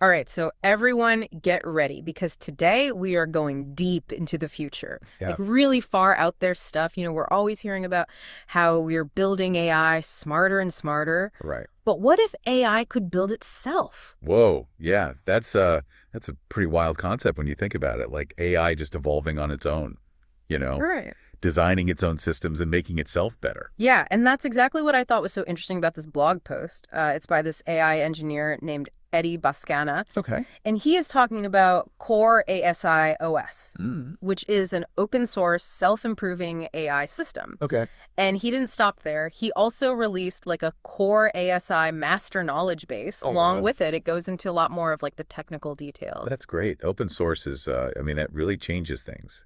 All right, so everyone get ready because today we are going deep into the future, like Yeah. really far out there stuff. We're always hearing about how we're building AI smarter and smarter. Right. But what if AI could build itself? Whoa. Yeah. That's a pretty wild concept when you think about it. Like AI just evolving on its own, you know, Right. designing its own systems and making itself better. Yeah, and that's exactly what I thought was so interesting about this blog post. It's by this AI engineer named Eddie Bascana. Okay. And he is talking about CORE ASI OS, Mm. which is an open source, self-improving AI system. Okay. And he didn't stop there. He also released like a CORE ASI master knowledge base. Oh, Along wow. with it, it goes into a lot more of like the technical details. That's great. Open source is, I mean, that really changes things,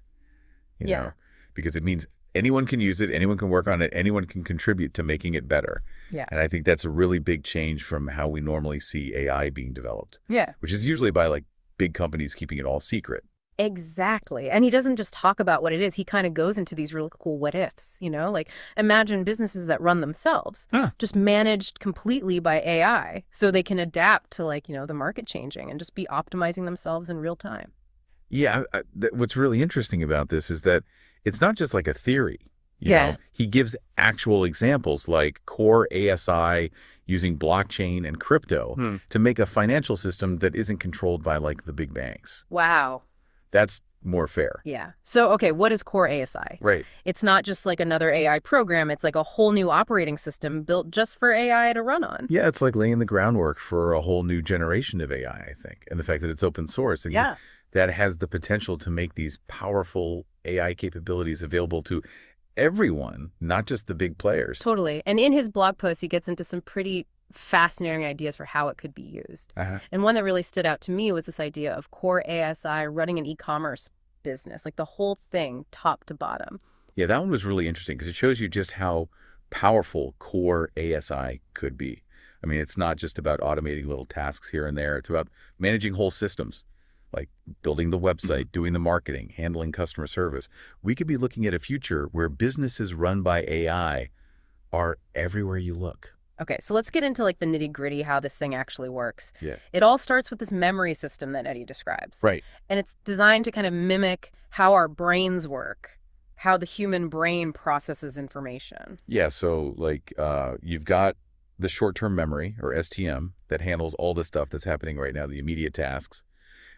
you Yeah, know, because it means anyone can use it, anyone can work on it, anyone can contribute to making it better. yeah, And I think that's a really big change from how we normally see AI being developed, yeah. which is usually by like big companies keeping it all secret. Exactly. And he doesn't just talk about what it is. He kind of goes into these really cool what ifs, like imagine businesses that run themselves, Huh. just managed completely by AI so they can adapt to like, the market changing and just be optimizing themselves in real time. Yeah, what's really interesting about this is that it's not just like a theory. Yeah. He gives actual examples like core ASI using blockchain and crypto Hmm. to make a financial system that isn't controlled by like the big banks. Wow. That's more fair. Yeah. So, okay, what is Core ASI? Right. It's not just like another AI program. It's like a whole new operating system built just for AI to run on. Yeah, it's like laying the groundwork for a whole new generation of AI, I think. And the fact that it's open source, I mean, Yeah. that has the potential to make these powerful AI capabilities available to everyone, not just the big players. Totally. And in his blog post, he gets into some pretty fascinating ideas for how it could be used. Uh-huh. And one that really stood out to me was this idea of Core ASI running an e-commerce business, like the whole thing, top to bottom. Yeah, that one was really interesting because it shows you just how powerful core ASI could be. I mean, it's not just about automating little tasks here and there. It's about managing whole systems, like building the website, doing the marketing, handling customer service. We could be looking at a future where businesses run by AI are everywhere you look. Okay, so let's get into like the nitty gritty how this thing actually works. Yeah. It all starts with this memory system that Eddie describes, Right. and it's designed to kind of mimic how our brains work, how the human brain processes information. Yeah, so like you've got the short-term memory or STM that handles all the stuff that's happening right now, the immediate tasks.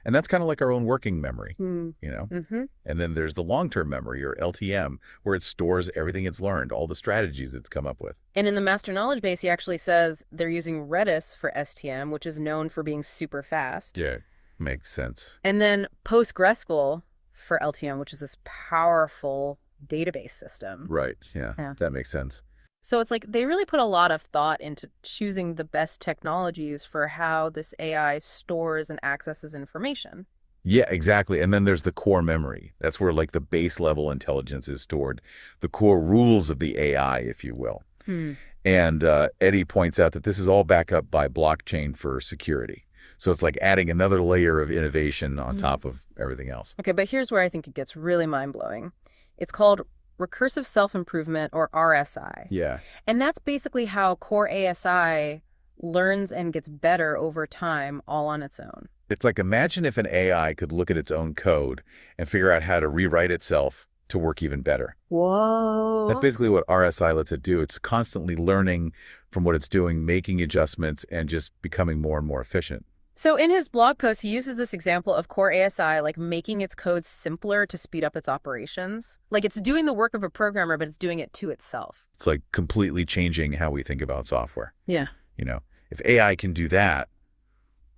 And that's kind of like our own working memory, Hmm. you know? Mm-hmm. And then there's the long-term memory or LTM where it stores everything it's learned, all the strategies it's come up with. And in the master knowledge base, he actually says they're using Redis for STM, which is known for being super fast. Yeah, makes sense. And then PostgreSQL for LTM, which is this powerful database system. Right. Yeah, Yeah. that makes sense. So it's like they really put a lot of thought into choosing the best technologies for how this AI stores and accesses information. Yeah, exactly. And then there's the core memory. That's where like the base level intelligence is stored, the core rules of the AI, if you will. Hmm. And Eddie points out that this is all backed up by blockchain for security. So it's like adding another layer of innovation on Mm. top of everything else. Okay, but here's where I think it gets really mind-blowing. It's called recursive self-improvement or RSI. Yeah. And that's basically how Core ASI learns and gets better over time all on its own. It's like imagine if an AI could look at its own code and figure out how to rewrite itself to work even better. That's Whoa. basically what RSI lets it do. It's constantly learning from what it's doing, making adjustments, and just becoming more and more efficient. So in his blog post, he uses this example of Core ASI like making its code simpler to speed up its operations. Like it's doing the work of a programmer, but it's doing it to itself. It's like completely changing how we think about software. Yeah. You know, if AI can do that,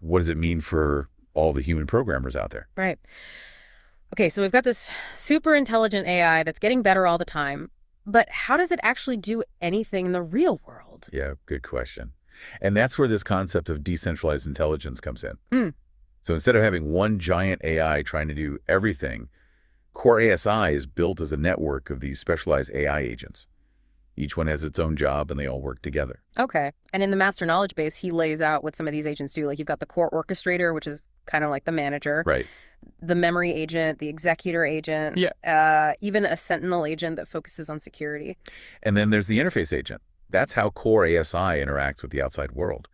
what does it mean for all the human programmers out there? Right. Okay, so we've got this super intelligent AI that's getting better all the time, but how does it actually do anything in the real world? Yeah, good question. And that's where this concept of decentralized intelligence comes in. Hmm. So instead of having one giant AI trying to do everything, Core ASI is built as a network of these specialized AI agents. Each one has its own job and they all work together. Okay. And in the master knowledge base, he lays out what some of these agents do. Like you've got the core orchestrator, which is kind of like the manager, Right. the memory agent, the executor agent, Yeah. even a sentinel agent that focuses on security. And then there's the interface agent. That's how Core ASI interacts with the outside world.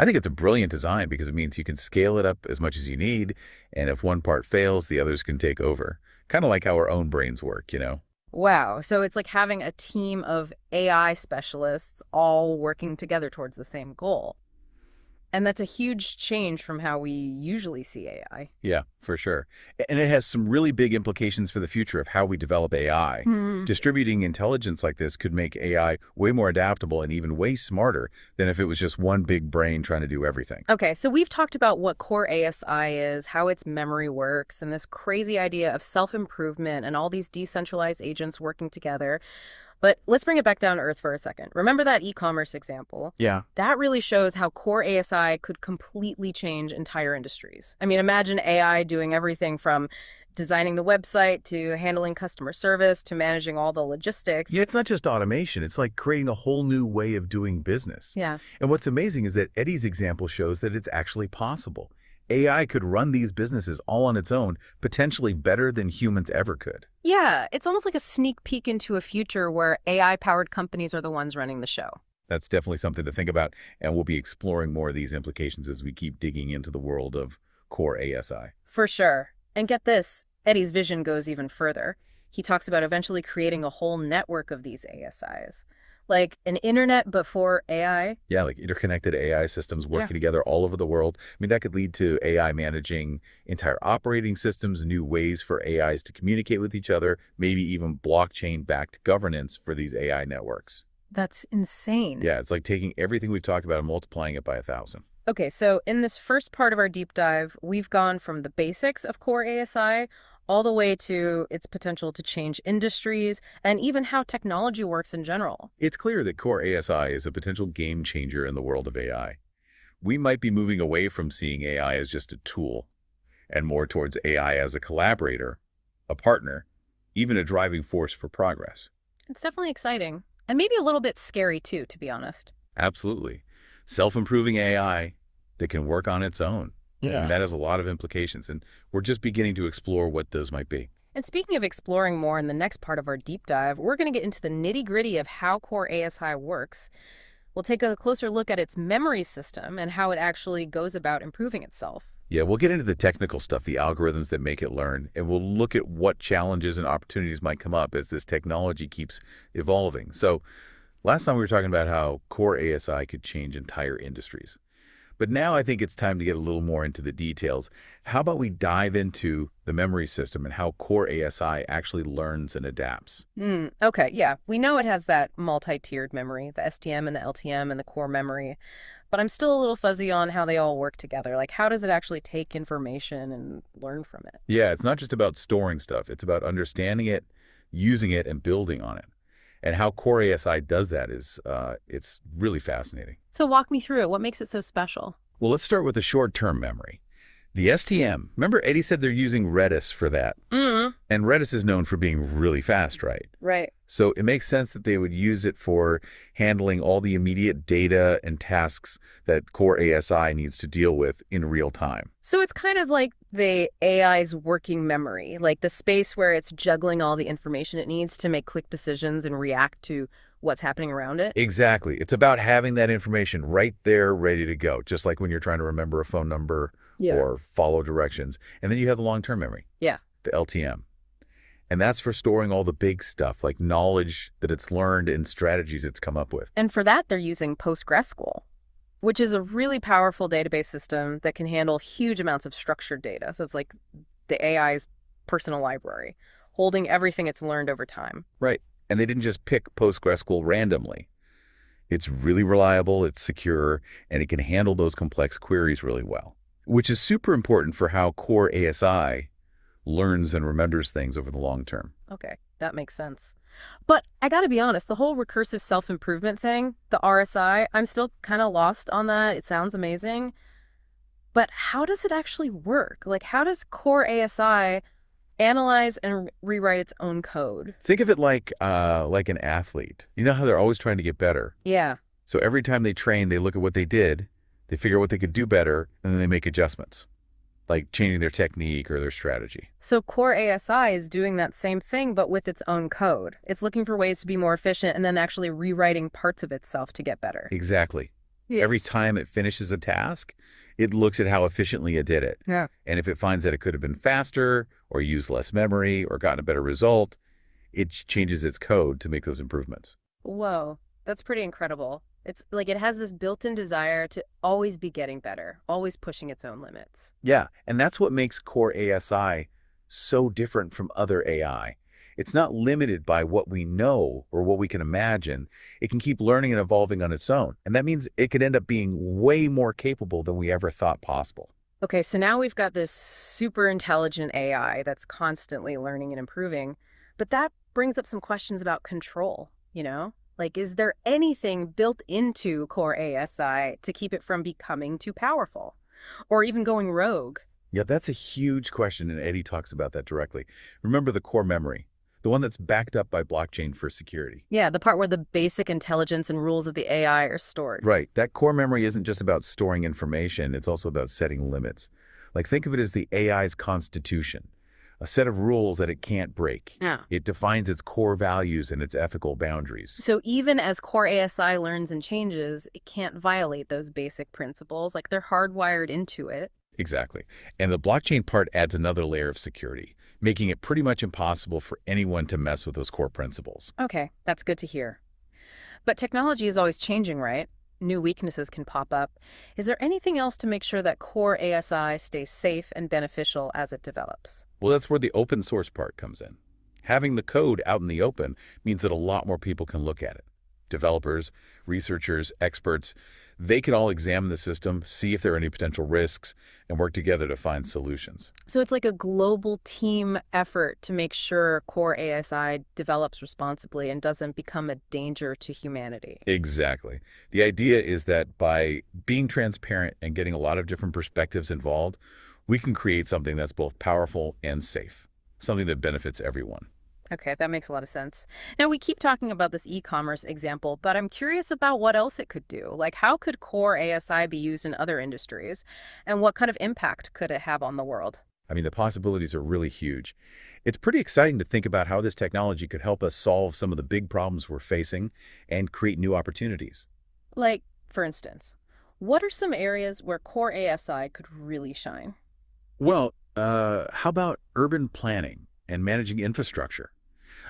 I think it's a brilliant design because it means you can scale it up as much as you need, and if one part fails, the others can take over. Kind of like how our own brains work, you know? Wow. So it's like having a team of AI specialists all working together towards the same goal. And that's a huge change from how we usually see AI. Yeah, for sure. And it has some really big implications for the future of how we develop AI. Hmm. Distributing intelligence like this could make AI way more adaptable and even way smarter than if it was just one big brain trying to do everything. Okay, so we've talked about what Core ASI is, how its memory works, and this crazy idea of self-improvement and all these decentralized agents working together. But let's bring it back down to earth for a second. Remember that e-commerce example? Yeah. That really shows how Core ASI could completely change entire industries. I mean, imagine AI doing everything from designing the website to handling customer service to managing all the logistics. Yeah, it's not just automation. It's like creating a whole new way of doing business. Yeah. And what's amazing is that Eddie's example shows that it's actually possible. AI could run these businesses all on its own, potentially better than humans ever could. Yeah, it's almost like a sneak peek into a future where AI-powered companies are the ones running the show. That's definitely something to think about, and we'll be exploring more of these implications as we keep digging into the world of core ASI. For sure. And get this, Eddie's vision goes even further. He talks about eventually creating a whole network of these ASIs. Like an internet but for AI. Yeah, like interconnected AI systems Yeah. working together all over the world. I mean, that could lead to AI managing entire operating systems, new ways for AIs to communicate with each other, maybe even blockchain-backed governance for these AI networks. That's insane. Yeah, it's like taking everything we've talked about and multiplying it by 1,000. Okay, so in this first part of our deep dive, we've gone from the basics of core ASI all the way to its potential to change industries and even how technology works in general. It's clear that core ASI is a potential game changer in the world of AI. We might be moving away from seeing AI as just a tool and more towards AI as a collaborator, a partner, even a driving force for progress. It's definitely exciting and maybe a little bit scary too, to be honest. Absolutely. Self-improving AI that can work on its own. I Yeah. mean, that has a lot of implications, and we're just beginning to explore what those might be. And speaking of exploring more in the next part of our deep dive, we're going to get into the nitty-gritty of how core ASI works. We'll take a closer look at its memory system and how it actually goes about improving itself. Yeah, we'll get into the technical stuff, the algorithms that make it learn, and we'll look at what challenges and opportunities might come up as this technology keeps evolving. So last time we were talking about how core ASI could change entire industries. But now I think it's time to get a little more into the details. How about we dive into the memory system and how core ASI actually learns and adapts? Okay, yeah. We know it has that multi-tiered memory, the STM and the LTM and the core memory. But I'm still a little fuzzy on how they all work together. Like, how does it actually take information and learn from it? Yeah, it's not just about storing stuff. It's about understanding it, using it, and building on it. And how core ASI does that is it's really fascinating. So walk me through it. What makes it so special? Well, let's start with the short-term memory. The STM, remember Eddie said they're using Redis for that. And Redis is known for being really fast, right? Right. So it makes sense that they would use it for handling all the immediate data and tasks that core ASI needs to deal with in real time. So it's kind of like the AI's working memory, like the space where it's juggling all the information it needs to make quick decisions and react to what's happening around it. Exactly. It's about having that information right there ready to go, just like when you're trying to remember a phone number or follow directions. And then you have the long-term memory, Yeah. the LTM. And that's for storing all the big stuff, like knowledge that it's learned and strategies it's come up with. And for that, they're using PostgreSQL, which is a really powerful database system that can handle huge amounts of structured data. So it's like the AI's personal library, holding everything it's learned over time. Right. And they didn't just pick PostgreSQL randomly. It's really reliable, it's secure, and it can handle those complex queries really well, which is super important for how core ASI learns and remembers things over the long term. Okay, that makes sense. But I gotta be honest, the whole recursive self-improvement thing, the RSI, I'm still kind of lost on that. It sounds amazing. But how does it actually work? Like, how does core ASI analyze and rewrite its own code? Think of it like an athlete. You know how they're always trying to get better. Yeah. So every time they train, they look at what they did, they figure out what they could do better, and then they make adjustments, like changing their technique or their strategy. So core ASI is doing that same thing, but with its own code. It's looking for ways to be more efficient and then actually rewriting parts of itself to get better. Exactly. Every Yes. time it finishes a task, it looks at how efficiently it did it. Yeah. And if it finds that it could have been faster or used less memory or gotten a better result, it changes its code to make those improvements. Whoa, that's pretty incredible. It's like it has this built-in desire to always be getting better, always pushing its own limits. Yeah, and that's what makes Core ASI so different from other AI. It's not limited by what we know or what we can imagine. It can keep learning and evolving on its own. And that means it could end up being way more capable than we ever thought possible. Okay, so now we've got this super intelligent AI that's constantly learning and improving, but that brings up some questions about control, you know? Like, is there anything built into Core ASI to keep it from becoming too powerful or even going rogue? Yeah, that's a huge question, and Eddie talks about that directly. Remember the core memory, the one that's backed up by blockchain for security. Yeah, the part where the basic intelligence and rules of the AI are stored. Right. That core memory isn't just about storing information, it's also about setting limits. Like, think of it as the AI's constitution, a set of rules that it can't break. Yeah. It defines its core values and its ethical boundaries. So even as Core ASI learns and changes, it can't violate those basic principles. Like they're hardwired into it. Exactly. And the blockchain part adds another layer of security, making it pretty much impossible for anyone to mess with those core principles. Okay, that's good to hear. But technology is always changing, right? New weaknesses can pop up. Is there anything else to make sure that Core ASI stays safe and beneficial as it develops? Well, that's where the open source part comes in. Having the code out in the open means that a lot more people can look at it. Developers, researchers, experts, they can all examine the system, see if there are any potential risks, and work together to find solutions. So it's like a global team effort to make sure Core ASI develops responsibly and doesn't become a danger to humanity. Exactly. The idea is that by being transparent and getting a lot of different perspectives involved, we can create something that's both powerful and safe, something that benefits everyone. Okay, that makes a lot of sense. Now, we keep talking about this e-commerce example, but I'm curious about what else it could do. Like, how could Core ASI be used in other industries? And what kind of impact could it have on the world? I mean, the possibilities are really huge. It's pretty exciting to think about how this technology could help us solve some of the big problems we're facing and create new opportunities. Like, for instance, what are some areas where Core ASI could really shine? Well, how about urban planning and managing infrastructure?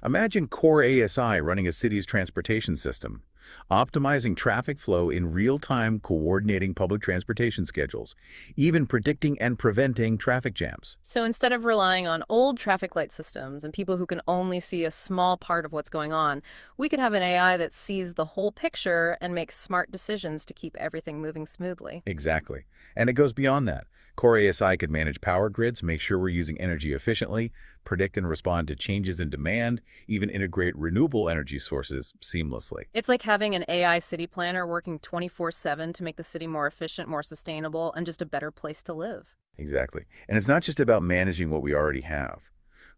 Imagine Core ASI running a city's transportation system, optimizing traffic flow in real time, coordinating public transportation schedules, even predicting and preventing traffic jams. So instead of relying on old traffic light systems and people who can only see a small part of what's going on, we could have an AI that sees the whole picture and makes smart decisions to keep everything moving smoothly. Exactly. And it goes beyond that. Core ASI could manage power grids, make sure we're using energy efficiently, predict and respond to changes in demand, even integrate renewable energy sources seamlessly. It's like having an AI city planner working 24/7 to make the city more efficient, more sustainable, and just a better place to live. Exactly. And it's not just about managing what we already have.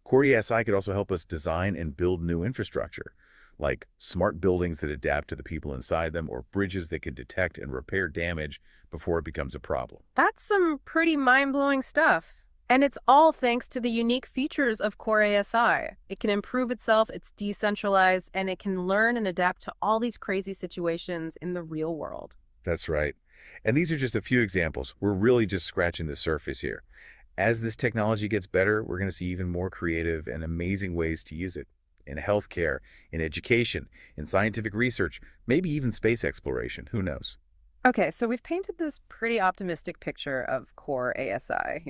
Core ASI could also help us design and build new infrastructure, like smart buildings that adapt to the people inside them or bridges that can detect and repair damage before it becomes a problem. That's some pretty mind-blowing stuff. And it's all thanks to the unique features of Core ASI. It can improve itself, it's decentralized, and it can learn and adapt to all these crazy situations in the real world. That's right. And these are just a few examples. We're really just scratching the surface here. As this technology gets better, we're going to see even more creative and amazing ways to use it in healthcare, in education, in scientific research, maybe even space exploration. Who knows? Okay, so we've painted this pretty optimistic picture of Core ASI,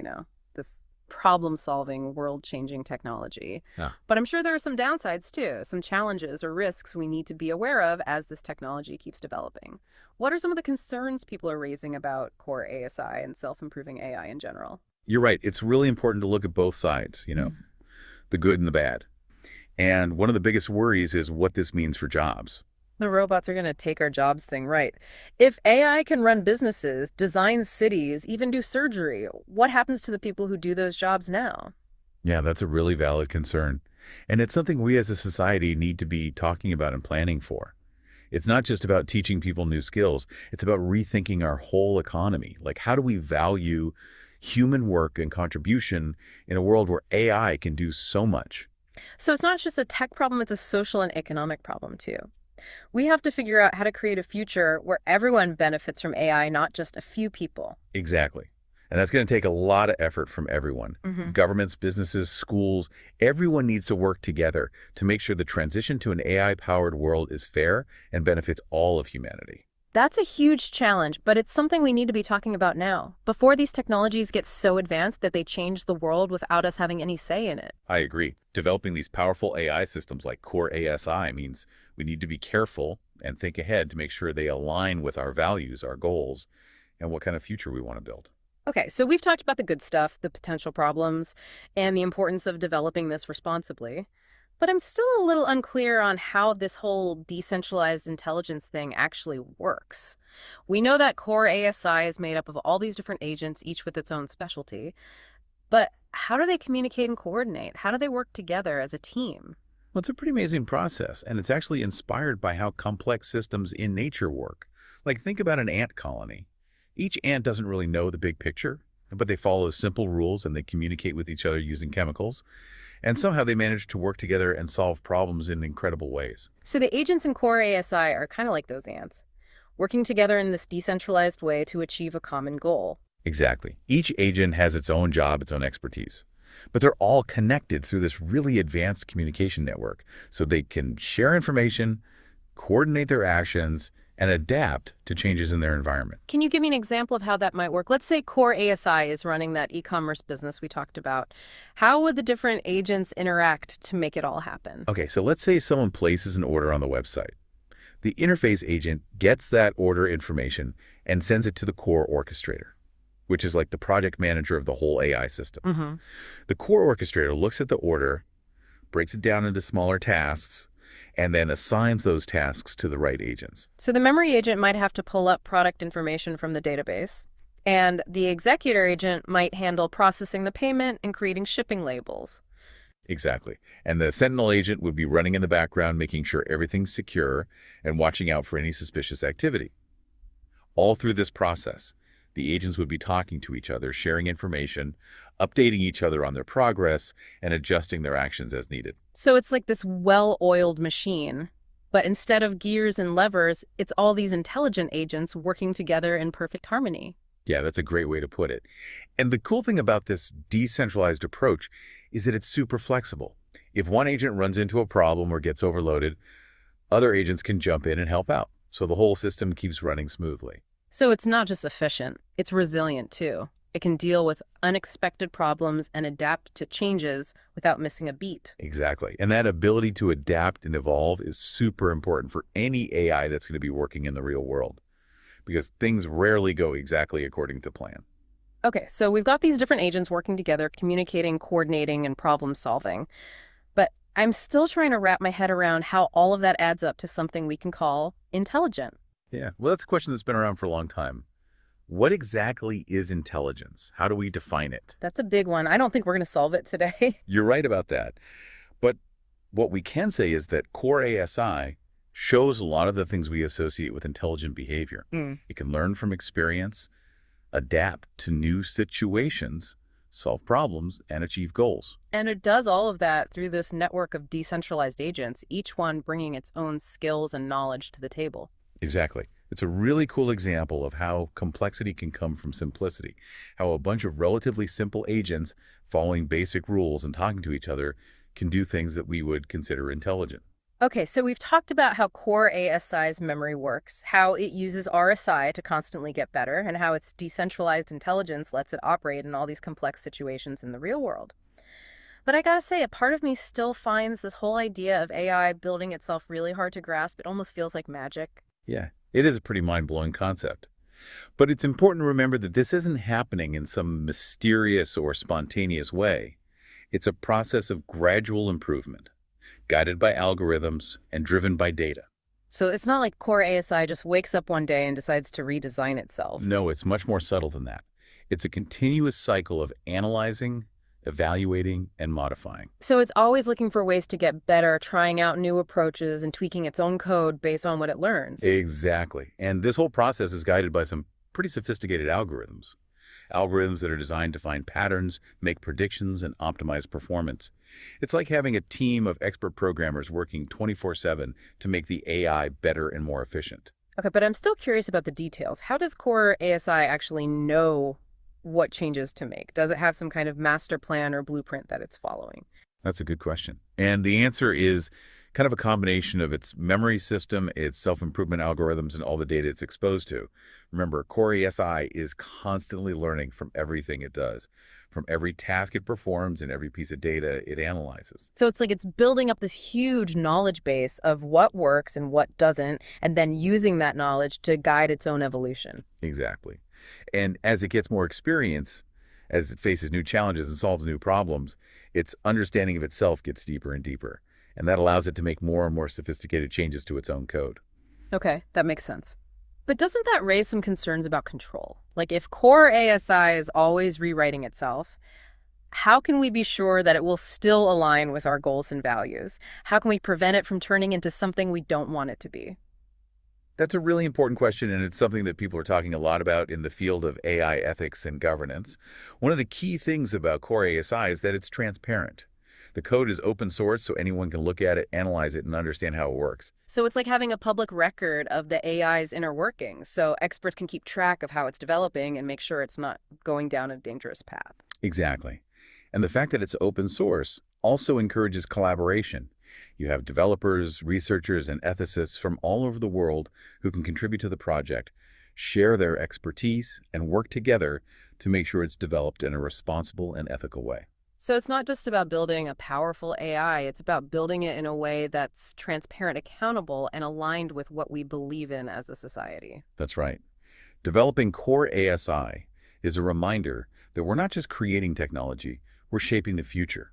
this problem-solving, world-changing technology. Yeah. But I'm sure there are some downsides too, some challenges or risks we need to be aware of as this technology keeps developing. What are some of the concerns people are raising about Core ASI and self-improving AI in general? You're right. It's really important to look at both sides, the good and the bad. And one of the biggest worries is what this means for jobs. The robots are going to take our jobs thing, right? If AI can run businesses, design cities, even do surgery, what happens to the people who do those jobs now? Yeah, that's a really valid concern. And it's something we as a society need to be talking about and planning for. It's not just about teaching people new skills. It's about rethinking our whole economy. Like, how do we value human work and contribution in a world where AI can do so much? So it's not just a tech problem, it's a social and economic problem too. We have to figure out how to create a future where everyone benefits from AI, not just a few people. Exactly. And that's going to take a lot of effort from everyone. Hmm. Governments, businesses, schools, everyone needs to work together to make sure the transition to an AI-powered world is fair and benefits all of humanity. That's a huge challenge, but it's something we need to be talking about now, before these technologies get so advanced that they change the world without us having any say in it. I agree. Developing these powerful AI systems like Core ASI means we need to be careful and think ahead to make sure they align with our values, our goals, and what kind of future we want to build. Okay, so we've talked about the good stuff, the potential problems, and the importance of developing this responsibly. But I'm still a little unclear on how this whole decentralized intelligence thing actually works. We know that core ASI is made up of all these different agents, each with its own specialty. But how do they communicate and coordinate? How do they work together as a team? Well, it's a pretty amazing process, and it's actually inspired by how complex systems in nature work. Like, think about an ant colony. Each ant doesn't really know the big picture, but they follow simple rules and they communicate with each other using chemicals. And somehow they manage to work together and solve problems in incredible ways. So the agents in core ASI are kind of like those ants, working together in this decentralized way to achieve a common goal. Exactly. Each agent has its own job, its own expertise. But they're all connected through this really advanced communication network, so they can share information, coordinate their actions, and adapt to changes in their environment. Can you give me an example of how that might work? Let's say Core ASI is running that e-commerce business we talked about. How would the different agents interact to make it all happen? Okay, so let's say someone places an order on the website. The interface agent gets that order information and sends it to the core orchestrator, which is like the project manager of the whole AI system. Hmm. The core orchestrator looks at the order, breaks it down into smaller tasks, and then assigns those tasks to the right agents. So the memory agent might have to pull up product information from the database, and the executor agent might handle processing the payment and creating shipping labels. Exactly. And the Sentinel agent would be running in the background, making sure everything's secure and watching out for any suspicious activity. All through this process, the agents would be talking to each other, sharing information, updating each other on their progress, and adjusting their actions as needed. So it's like this well-oiled machine, but instead of gears and levers, it's all these intelligent agents working together in perfect harmony. Yeah, that's a great way to put it. And the cool thing about this decentralized approach is that it's super flexible. If one agent runs into a problem or gets overloaded, other agents can jump in and help out. So the whole system keeps running smoothly. So it's not just efficient, it's resilient too. It can deal with unexpected problems and adapt to changes without missing a beat. Exactly. And that ability to adapt and evolve is super important for any AI that's going to be working in the real world, because things rarely go exactly according to plan. Okay, so we've got these different agents working together, communicating, coordinating, and problem solving. But I'm still trying to wrap my head around how all of that adds up to something we can call intelligent. Yeah, well, that's a question that's been around for a long time. What exactly is intelligence? How do we define it? That's a big one. I don't think we're going to solve it today. You're right about that. But what we can say is that Core ASI shows a lot of the things we associate with intelligent behavior. Mm. It can learn from experience, adapt to new situations, solve problems, and achieve goals. And it does all of that through this network of decentralized agents, each one bringing its own skills and knowledge to the table. Exactly. It's a really cool example of how complexity can come from simplicity, how a bunch of relatively simple agents following basic rules and talking to each other can do things that we would consider intelligent. Okay, so we've talked about how Core ASI's memory works, how it uses RSI to constantly get better, and how its decentralized intelligence lets it operate in all these complex situations in the real world. But I gotta say, a part of me still finds this whole idea of AI building itself really hard to grasp. It almost feels like magic. Yeah, it is a pretty mind-blowing concept. But it's important to remember that this isn't happening in some mysterious or spontaneous way. It's a process of gradual improvement, guided by algorithms and driven by data. So it's not like Core ASI just wakes up one day and decides to redesign itself. No, it's much more subtle than that. It's a continuous cycle of analyzing, evaluating, and modifying. So it's always looking for ways to get better, trying out new approaches and tweaking its own code based on what it learns. Exactly. And this whole process is guided by some pretty sophisticated algorithms. algorithms that are designed to find patterns, make predictions, and optimize performance. It's like having a team of expert programmers working 24/7 to make the AI better and more efficient. Okay, but I'm still curious about the details. How does Core ASI actually know what changes to make? Does it have some kind of master plan or blueprint that it's following? That's a good question. And the answer is kind of a combination of its memory system, its self-improvement algorithms, and all the data it's exposed to. Remember, Core ASI is constantly learning from everything it does, from every task it performs and every piece of data it analyzes. So it's like it's building up this huge knowledge base of what works and what doesn't, and then using that knowledge to guide its own evolution. Exactly. And as it gets more experience, as it faces new challenges and solves new problems, its understanding of itself gets deeper and deeper. And that allows it to make more and more sophisticated changes to its own code. Okay, that makes sense. But doesn't that raise some concerns about control? Like if Core ASI is always rewriting itself, how can we be sure that it will still align with our goals and values? How can we prevent it from turning into something we don't want it to be? That's a really important question, and it's something that people are talking a lot about in the field of AI ethics and governance. One of the key things about Core ASI is that it's transparent. The code is open source, so anyone can look at it, analyze it, and understand how it works. So it's like having a public record of the AI's inner workings, so experts can keep track of how it's developing and make sure it's not going down a dangerous path. Exactly. And the fact that it's open source also encourages collaboration. You have developers, researchers, and ethicists from all over the world who can contribute to the project, share their expertise, and work together to make sure it's developed in a responsible and ethical way. So it's not just about building a powerful AI, it's about building it in a way that's transparent, accountable, and aligned with what we believe in as a society. That's right. Developing Core ASI is a reminder that we're not just creating technology, we're shaping the future.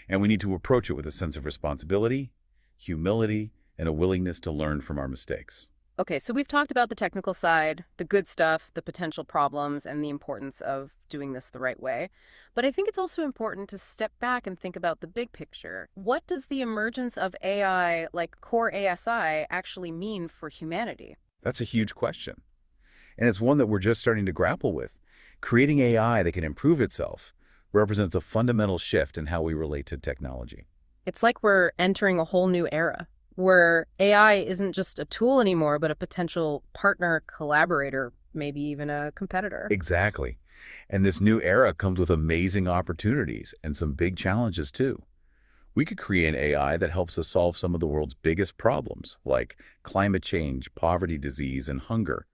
And we need to approach it with a sense of responsibility, humility, and a willingness to learn from our mistakes. Okay, so we've talked about the technical side, the good stuff, the potential problems, and the importance of doing this the right way. But I think it's also important to step back and think about the big picture. What does the emergence of AI like Core ASI actually mean for humanity? That's a huge question. And it's one that we're just starting to grapple with. Creating AI that can improve itself represents a fundamental shift in how we relate to technology. It's like we're entering a whole new era where AI isn't just a tool anymore, but a potential partner, collaborator, maybe even a competitor. Exactly. And this new era comes with amazing opportunities and some big challenges too. We could create an AI that helps us solve some of the world's biggest problems, like climate change, poverty, disease, and hunger.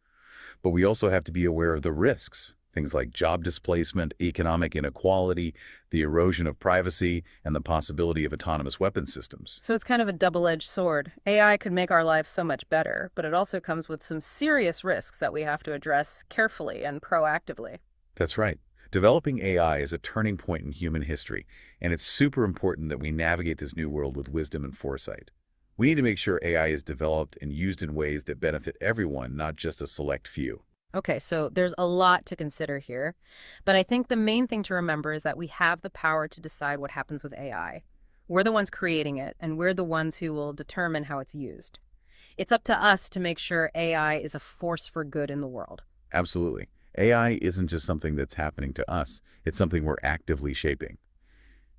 But we also have to be aware of the risks, things like job displacement, economic inequality, the erosion of privacy, and the possibility of autonomous weapon systems. So it's kind of a double-edged sword. AI could make our lives so much better, but it also comes with some serious risks that we have to address carefully and proactively. That's right. Developing AI is a turning point in human history, and it's super important that we navigate this new world with wisdom and foresight. We need to make sure AI is developed and used in ways that benefit everyone, not just a select few. Okay, so there's a lot to consider here, but I think the main thing to remember is that we have the power to decide what happens with AI. We're the ones creating it, and we're the ones who will determine how it's used. It's up to us to make sure AI is a force for good in the world. Absolutely. AI isn't just something that's happening to us. It's something we're actively shaping.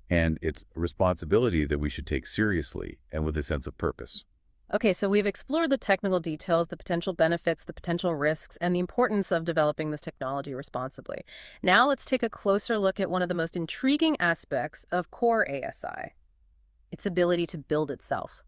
And it's a responsibility that we should take seriously and with a sense of purpose. Okay, so we've explored the technical details, the potential benefits, the potential risks, and the importance of developing this technology responsibly. Now let's take a closer look at one of the most intriguing aspects of Core ASI, its ability to build itself.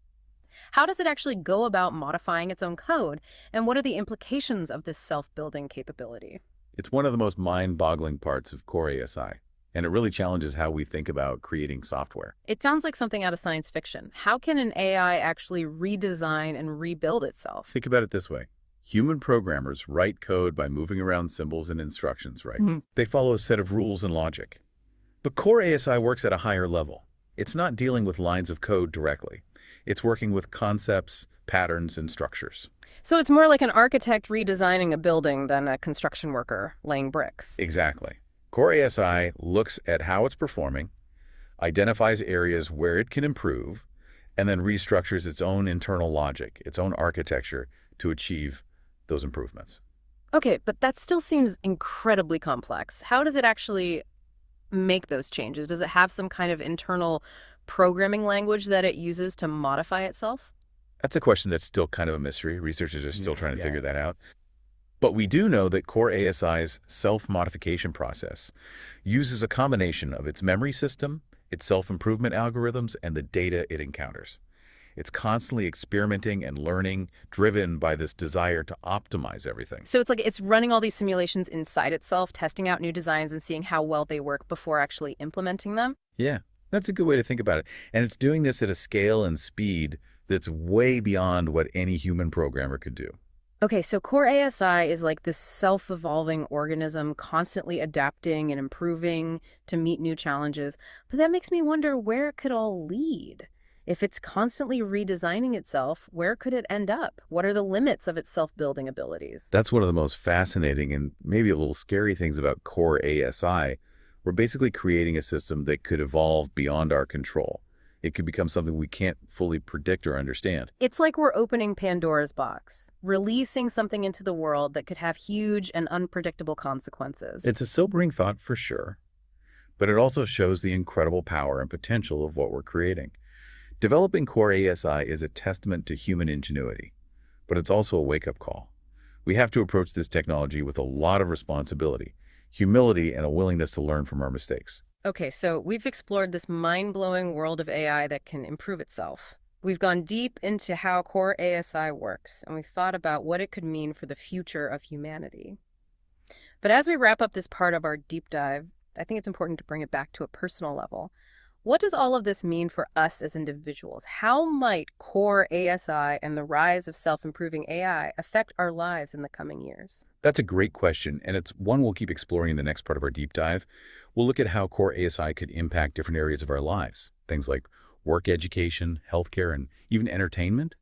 How does it actually go about modifying its own code, and what are the implications of this self-building capability? It's one of the most mind-boggling parts of Core ASI, and it really challenges how we think about creating software. It sounds like something out of science fiction. How can an AI actually redesign and rebuild itself? Think about it this way. Human programmers write code by moving around symbols and instructions, right? Mhm. They follow a set of rules and logic. But Core ASI works at a higher level. It's not dealing with lines of code directly. It's working with concepts, patterns, and structures. So it's more like an architect redesigning a building than a construction worker laying bricks. Exactly. Core ASI looks at how it's performing, identifies areas where it can improve, and then restructures its own internal logic, its own architecture to achieve those improvements. Okay, but that still seems incredibly complex. How does it actually make those changes? Does it have some kind of internal programming language that it uses to modify itself? That's a question that's still kind of a mystery. Researchers are still Yeah, trying to yeah. figure that out. But we do know that Core ASI's self-modification process uses a combination of its memory system, its self-improvement algorithms, and the data it encounters. It's constantly experimenting and learning, driven by this desire to optimize everything. So it's like it's running all these simulations inside itself, testing out new designs and seeing how well they work before actually implementing them. Yeah, that's a good way to think about it. And it's doing this at a scale and speed that's way beyond what any human programmer could do. Okay, so Core ASI is like this self-evolving organism constantly adapting and improving to meet new challenges. But that makes me wonder where it could all lead. If it's constantly redesigning itself, where could it end up? What are the limits of its self-building abilities? That's one of the most fascinating and maybe a little scary things about Core ASI. We're basically creating a system that could evolve beyond our control. It could become something we can't fully predict or understand. It's like we're opening Pandora's box, releasing something into the world that could have huge and unpredictable consequences. It's a sobering thought for sure, but it also shows the incredible power and potential of what we're creating. Developing Core ASI is a testament to human ingenuity, but it's also a wake-up call. We have to approach this technology with a lot of responsibility, humility, and a willingness to learn from our mistakes. Okay, so we've explored this mind-blowing world of AI that can improve itself. We've gone deep into how Core ASI works, and we've thought about what it could mean for the future of humanity. But as we wrap up this part of our deep dive, I think it's important to bring it back to a personal level. What does all of this mean for us as individuals? How might Core ASI and the rise of self-improving AI affect our lives in the coming years? That's a great question, and it's one we'll keep exploring in the next part of our deep dive. We'll look at how Core ASI could impact different areas of our lives, things like work, education, healthcare, and even entertainment.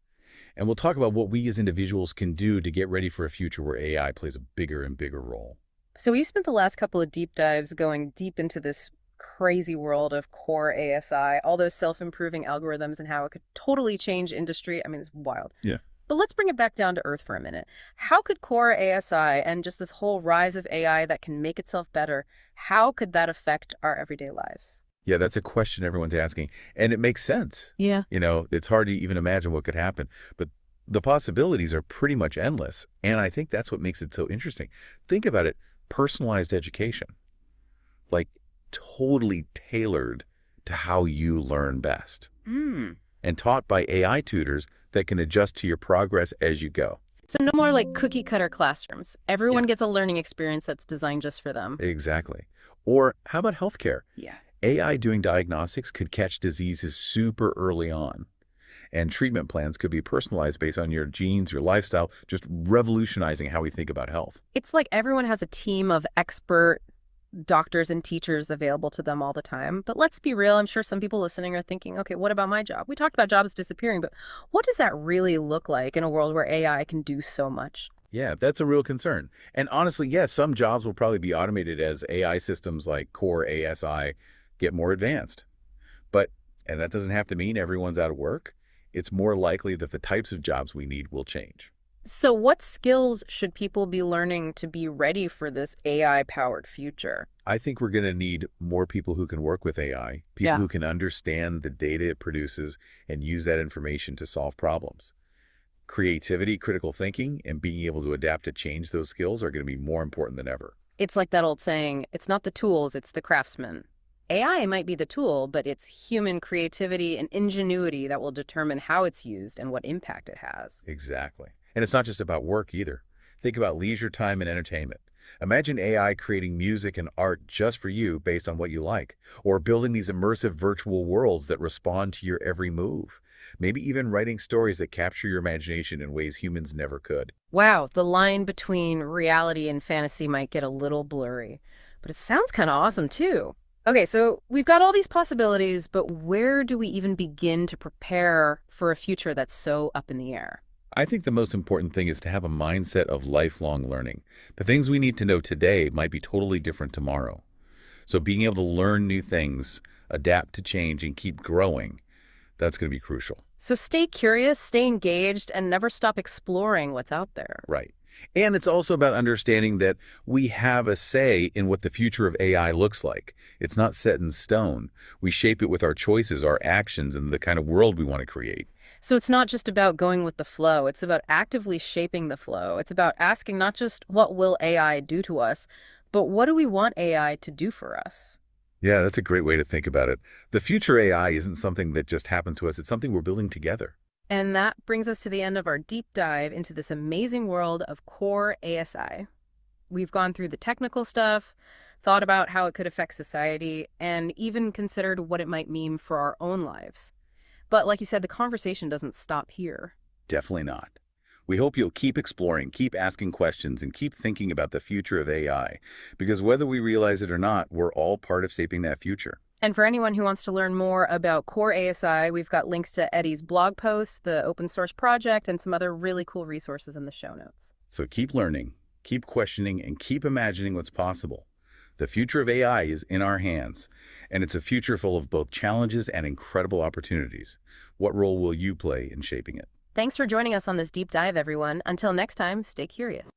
And we'll talk about what we as individuals can do to get ready for a future where AI plays a bigger and bigger role. So we spent the last couple of deep dives going deep into this crazy world of Core ASI, all those self-improving algorithms and how it could totally change industry. I mean, it's wild. Yeah. But let's bring it back down to earth for a minute. How could Core ASI and just this whole rise of AI that can make itself better, how could that affect our everyday lives? Yeah, that's a question everyone's asking, and it makes sense. Yeah. It's hard to even imagine what could happen, but the possibilities are pretty much endless, and I think that's what makes it so interesting. Think about it, personalized education, like totally tailored to how you learn best, Mm. and taught by AI tutors that can adjust to your progress as you go. So no more like cookie cutter classrooms. Yeah. Everyone gets a learning experience that's designed just for them. Exactly. Or how about healthcare? Yeah. AI doing diagnostics could catch diseases super early on, and treatment plans could be personalized based on your genes, your lifestyle, just revolutionizing how we think about health. It's like everyone has a team of expert doctors and teachers available to them all the time. But let's be real, I'm sure some people listening are thinking, okay, what about my job? We talked about jobs disappearing, but what does that really look like in a world where AI can do so much? Yeah, that's a real concern. And honestly, yes, some jobs will probably be automated as AI systems like Core ASI get more advanced. But, and that doesn't have to mean everyone's out of work. It's more likely that the types of jobs we need will change. So what skills should people be learning to be ready for this AI-powered future? I think we're going to need more people who can work with AI, people Yeah. who can understand the data it produces and use that information to solve problems. Creativity, critical thinking, and being able to adapt to change those skills are going to be more important than ever. It's like that old saying, it's not the tools, it's the craftsman. AI might be the tool, but it's human creativity and ingenuity that will determine how it's used and what impact it has. Exactly. And it's not just about work either. Think about leisure time and entertainment. Imagine AI creating music and art just for you based on what you like, or building these immersive virtual worlds that respond to your every move. Maybe even writing stories that capture your imagination in ways humans never could. Wow, the line between reality and fantasy might get a little blurry, but it sounds kind of awesome too. Okay, so we've got all these possibilities, but where do we even begin to prepare for a future that's so up in the air? I think the most important thing is to have a mindset of lifelong learning. The things we need to know today might be totally different tomorrow. So being able to learn new things, adapt to change, and keep growing, that's going to be crucial. So stay curious, stay engaged, and never stop exploring what's out there. Right. And it's also about understanding that we have a say in what the future of AI looks like. It's not set in stone. We shape it with our choices, our actions, and the kind of world we want to create. So it's not just about going with the flow, it's about actively shaping the flow. It's about asking not just what will AI do to us, but what do we want AI to do for us? Yeah, that's a great way to think about it. The future AI isn't something that just happened to us, it's something we're building together. And that brings us to the end of our deep dive into this amazing world of core ASI. We've gone through the technical stuff, thought about how it could affect society, and even considered what it might mean for our own lives. But like you said, the conversation doesn't stop here. Definitely not. We hope you'll keep exploring, keep asking questions, and keep thinking about the future of AI, because whether we realize it or not, we're all part of shaping that future. And for anyone who wants to learn more about Core ASI, we've got links to Eddie's blog posts, the open source project, and some other really cool resources in the show notes. So keep learning, keep questioning, and keep imagining what's possible. The future of AI is in our hands, and it's a future full of both challenges and incredible opportunities. What role will you play in shaping it? Thanks for joining us on this deep dive, everyone. Until next time, stay curious.